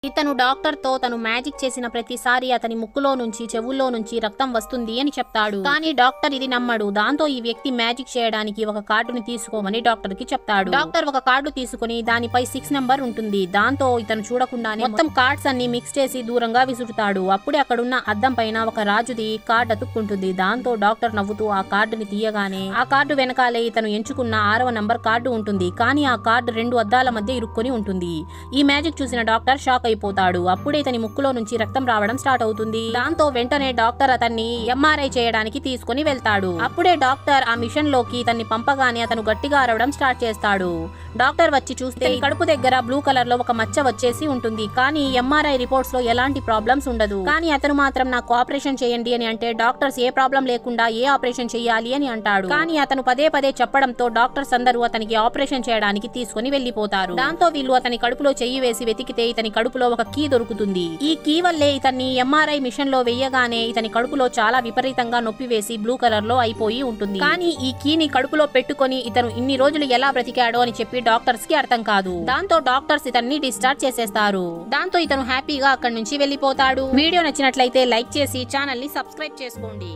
ఇతను డాక్టర్ తో తను మ్యాజిక్ చేసిన ప్రతిసారి అతని ముక్కులో నుంచి చెవుల్లో నుంచి రక్తం వస్తుంది అని చెప్తాడు. కానీ డాక్టర్ ఇది నమ్మడు. దాంతో ఈ వ్యక్తి మ్యాజిక్ చేయడానికి ఒక కార్డుని తీసుకోమని డాక్టర్ కి చెప్తాడు. డాక్టర్ ఒక కార్డు తీసుకుని దానిపై 6 నెంబర్ ఉంటుంది. దాంతో ఇతను చూడకుండానే మొత్తం కార్డ్స్ అన్ని మిక్స్ చేసి దూరంగా విసురుతాడు. అప్పుడే అక్కడున్న అద్దం పైన ఒక రాజుది కార్డు అతుక్కుంటుంది. దాంతో డాక్టర్ నవ్వుతూ ఆ కార్డుని తీయగానే ఆ కార్డు వెనకాలే ఇతను ఎంచుకున్న 6వ నంబర్ కార్డు ఉంటుంది. కానీ ఆ కార్డు 2 అద్దాల మధ్య ఇరుక్కొని ఉంటుంది. ఈ మ్యాజిక్ చూసిన డాక్టర్ షాక్ అయిపోతాడు. అప్పుడే ఇతని ముక్కులో నుంచి రక్తం రావడం స్టార్ట్ అవుతుంది. దాంతో వెంటనే డాక్టర్ అతన్ని ఎంఆర్ఐ చేయడానికి తీసుకుని వెళ్తాడు. అప్పుడే డాక్టర్ ఆ మిషన్ లోకి ఇతన్ని పంపగానే అతను గట్టిగా అరవడం స్టార్ట్ చేస్తాడు. డాక్టర్ వచ్చి చూస్తే కడుపు దగ్గర బ్లూ కలర్ లో ఒక మచ్చ వచ్చేసి ఉంటుంది. కానీ ఎంఆర్ఐ రిపోర్ట్స్ లో ఎలాంటి ప్రాబ్లమ్స్ ఉండదు. కానీ అతను మాత్రం నాకు ఆపరేషన్ చేయండి అని అంటే డాక్టర్స్ ఏ ప్రాబ్లం లేకుండా ఏ ఆపరేషన్ చేయాలి అని అంటాడు. కానీ అతను పదే పదే చెప్పడంతో డాక్టర్స్ అందరూ అతనికి ఆపరేషన్ చేయడానికి తీసుకుని వెళ్లిపోతారు. దాంతో వీళ్ళు అతని కడుపులో చెయ్యి వేసి వెతికితే ఇతని కడుపులో ఒక కీ దొరుకుతుంది. ఈ కీ వల్లే ఇతన్ని ఎంఆర్ఐ మిషన్ లో వెయ్యగానే ఇతని కడుపులో చాలా విపరీతంగా నొప్పి వేసి బ్లూ కలర్ లో అయిపోయి ఉంటుంది. కానీ ఈ కీని కడుపులో పెట్టుకొని ఇతను ఇన్ని రోజులు ఎలా బ్రతికాడో అని చెప్పి డాక్టర్స్ కి అర్థం కాదు. దాంతో డాక్టర్స్ ఇతన్ని డిశ్చార్జ్ చేసేస్తారు. దాంతో ఇతను హ్యాపీగా అక్కడి నుంచి వెళ్లిపోతాడు. వీడియో నచ్చినట్లయితే లైక్ చేసి ఛానల్ ని సబ్స్క్రైబ్ చేసుకోండి.